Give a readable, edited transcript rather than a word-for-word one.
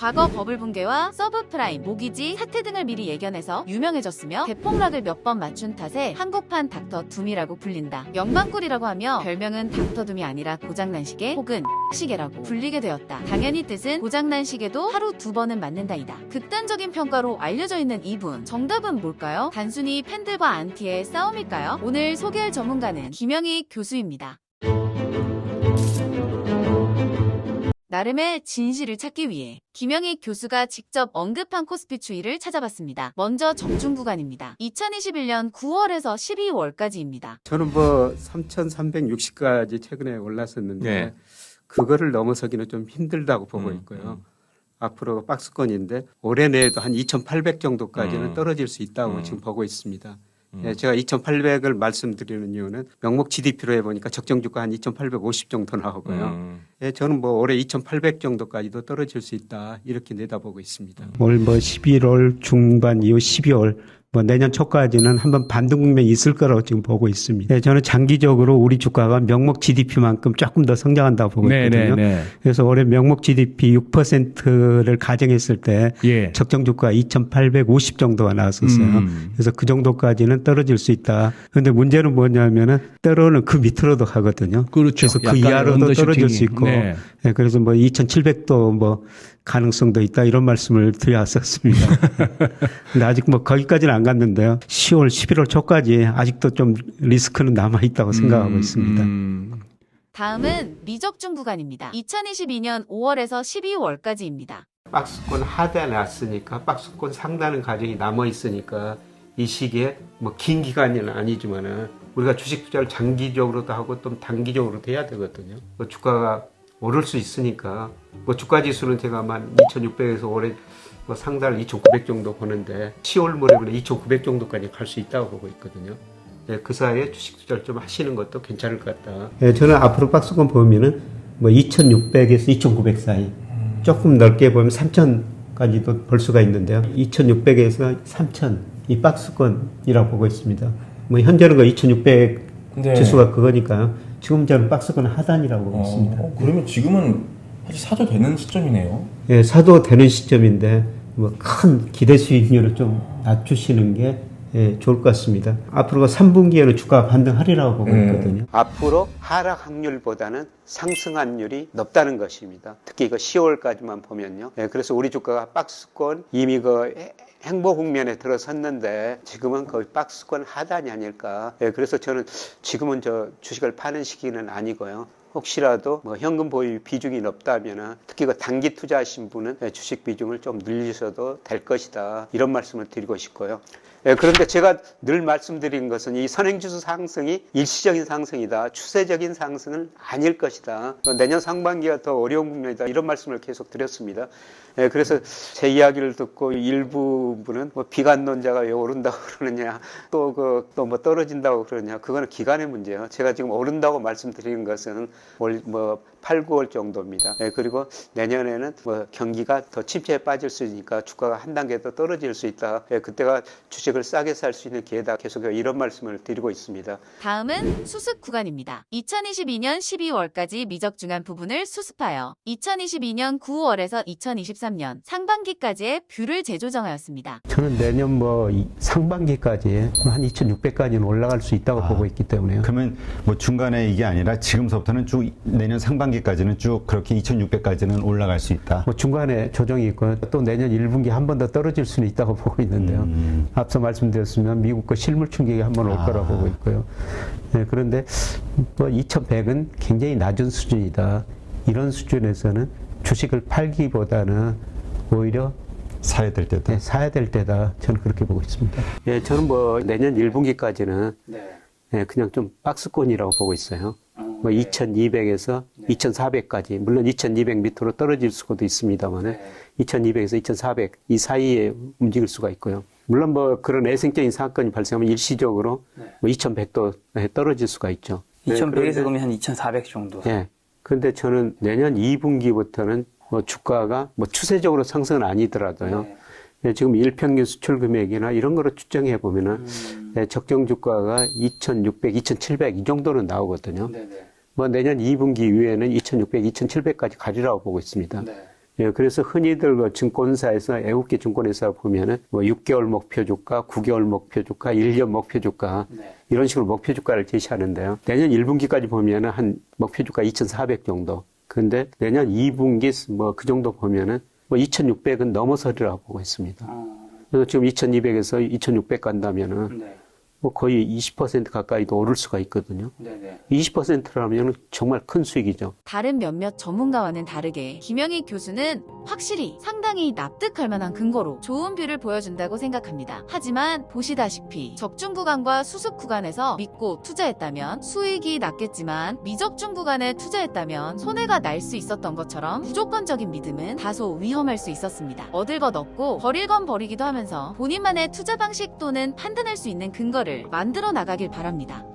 과거 버블 붕괴와 서브프라임, 모기지, 사태 등을 미리 예견해서 유명해졌으며 대폭락을 몇 번 맞춘 탓에 한국판 닥터 둠이라고 불린다. 명방꿀이라고 하며 별명은 닥터 둠이 아니라 고장난 시계 혹은 시계라고 불리게 되었다. 당연히 뜻은 고장난 시계도 하루 2번은 맞는다이다. 극단적인 평가로 알려져 있는 이분, 정답은 뭘까요? 단순히 팬들과 안티의 싸움일까요? 오늘 소개할 전문가는 김영익 교수입니다. 나름의 진실을 찾기 위해 김영익 교수가 직접 언급한 코스피 추이를 찾아봤습니다. 먼저 정중 구간입니다. 2021년 9월에서 12월까지입니다. 저는 뭐 3,360까지 최근에 올랐었는데 네. 그거를 넘어서기는 좀 힘들다고 보고 있고요. 앞으로 박스권인데 올해 내에도 한 2,800 정도까지는 떨어질 수 있다고 지금 보고 있습니다. 예, 제가 2,800을 말씀드리는 이유는 명목 GDP로 해보니까 적정주가 한 2,850 정도 나오고요. 예, 저는 뭐 올해 2,800 정도까지도 떨어질 수 있다 이렇게 내다보고 있습니다. 올 뭐 11월 중반 이후 12월 뭐 내년 초까지는 한번 반등 국면이 있을 거라고 지금 보고 있습니다. 네, 저는 장기적으로 우리 주가가 명목 GDP만큼 조금 더 성장한다고 보고 있거든요. 그래서 올해 명목 GDP 6%를 가정했을 때 예. 적정 주가 2,850 정도가 나왔었어요. 그래서 그 정도까지는 떨어질 수 있다. 그런데 문제는 뭐냐면은 때로는 그 밑으로도 가거든요. 그렇죠. 그래서 그 이하로도 떨어질 수 있고. 네. 네, 그래서 뭐 2,700도 뭐 가능성도 있다 이런 말씀을 드렸었습니다. 근데 아직 뭐 거기까지는 안 갔는데요. 10월, 11월 초까지 아직도 좀 리스크는 남아있다고 생각하고 있습니다. 다음은 미적중 구간입니다. 2022년 5월에서 12월까지입니다. 박스권 하단에 왔으니까 박스권 상단의 과정이 남아있으니까 이 시기에 뭐 긴 기간은 아니지만은 우리가 주식 투자를 장기적으로도 하고 또 단기적으로도 해야 되거든요. 뭐 주가가 오를 수 있으니까 뭐 주가 지수는 제가 한 2,600에서 올해 뭐 상단을 2,900 정도 보는데 10월 무렵에 2,900 정도까지 갈 수 있다고 보고 있거든요. 네, 그 사이에 주식 투자를 좀 하시는 것도 괜찮을 것 같다. 네, 저는 앞으로 박스권 보면은 뭐 2,600에서 2,900 사이 조금 넓게 보면 3,000까지도 볼 수가 있는데요. 2,600에서 3,000 이 박스권이라고 보고 있습니다. 뭐 현재는 그 2,600 네. 지수가 그거니까요. 지금 저는 박스권 하단이라고 보고 있습니다. 그러면 지금은 사실 사도 되는 시점이네요. 예, 사도 되는 시점인데 뭐 큰 기대 수익률을 좀 낮추시는 게 예, 좋을 것 같습니다. 앞으로 3분기에는 주가 반등하리라고 보고 있거든요. 앞으로 하락 확률보다는 상승 확률이 높다는 것입니다. 특히 이거 10월까지만 보면요. 예, 그래서 우리 주가가 박스권 이미 그 행보 국면에 들어섰는데 지금은 거의 박스권 하단이 아닐까. 예, 그래서 저는 지금은 저 주식을 파는 시기는 아니고요. 혹시라도 뭐 현금 보유 비중이 높다면 특히 그 단기 투자하신 분은 주식 비중을 좀 늘리셔도 될 것이다. 이런 말씀을 드리고 싶고요. 예, 그런데 제가 늘 말씀드린 것은 이 선행지수 상승이 일시적인 상승이다. 추세적인 상승은 아닐 것이다. 내년 상반기가 더 어려운 국면이다. 이런 말씀을 계속 드렸습니다. 예, 그래서 제 이야기를 듣고 일부분은 뭐 비관론자가 왜 오른다고 그러느냐, 또 뭐 떨어진다고 그러느냐, 그거는 기간의 문제예요. 제가 지금 오른다고 말씀드리는 것은 뭐 8, 9월 정도입니다. 예, 그리고 내년에는 뭐 경기가 더 침체에 빠질 수 있으니까 주가가 한 단계 더 떨어질 수 있다. 예, 그때가 주식을 싸게 살 수 있는 기회다. 계속 이런 말씀을 드리고 있습니다. 다음은 수습 구간입니다. 2022년 12월까지 미적중한 부분을 수습하여 2022년 9월에서 2023년 상반기까지의 뷰를 재조정하였습니다. 저는 내년 뭐 상반기까지 한 2,600까지는 올라갈 수 있다고 보고 있기 때문에요. 그러면 뭐 중간에 이게 아니라 지금서부터는 쭉 내년 상반기까지는 쭉 그렇게 2,600까지는 올라갈 수 있다. 뭐 중간에 조정이 있고 또 내년 1분기 한 번 더 떨어질 수는 있다고 보고 있는데요. 앞서 말씀드렸으면 미국 거 실물 충격이 한 번 올 거라고 보고 있고요. 네, 그런데 뭐 2,100은 굉장히 낮은 수준이다. 이런 수준에서는 주식을 팔기보다는 오히려 사야 될 때다. 네, 사야 될 때다. 저는 그렇게 보고 있습니다. 예, 저는 뭐 내년 1분기까지는 예, 그냥 좀 박스권이라고 보고 있어요. 뭐 2,200에서 2,400까지, 물론 2,200 밑으로 떨어질 수도 있습니다만, 2,200에서 2,400 이 사이에 움직일 수가 있고요. 물론 뭐 그런 애생적인 사건이 발생하면 일시적으로 뭐 2,100도 떨어질 수가 있죠. 2,100에서 그러면 한 2,400 정도. 예. 그런데 저는 내년 2분기부터는 뭐 주가가 뭐 추세적으로 상승은 아니더라도요. 네, 지금 일평균 수출 금액이나 이런 거로 추정해 보면은 네, 적정 주가가 2,600, 2,700 이 정도는 나오거든요. 뭐 내년 2분기 이후에는 2,600, 2,700까지 가리라고 보고 있습니다. 예, 그래서 흔히들 그 증권사에서 애국계 증권회사 보면은 뭐 6개월 목표 주가, 9개월 목표 주가, 1년 목표 주가 이런 식으로 목표 주가를 제시하는데요. 내년 1분기까지 보면은 한 목표 주가 2,400 정도. 근데 내년 2분기 뭐 그 정도 보면은 뭐 2,600은 넘어서리라고 보고 있습니다. 그래서 지금 2,200에서 2,600 간다면은 뭐 거의 20% 가까이도 오를 수가 있거든요. 20%라면 정말 큰 수익이죠. 다른 몇몇 전문가와는 다르게 김영희 교수는 확실히 상당히 납득할 만한 근거로 좋은 뷰를 보여준다고 생각합니다. 하지만 보시다시피 적중 구간과 수습 구간에서 믿고 투자했다면 수익이 났겠지만 미적중 구간에 투자했다면 손해가 날 수 있었던 것처럼 무조건적인 믿음은 다소 위험할 수 있었습니다. 얻을 것 얻고 버릴 건 버리기도 하면서 본인만의 투자 방식 또는 판단할 수 있는 근거를 만들어 나가길 바랍니다.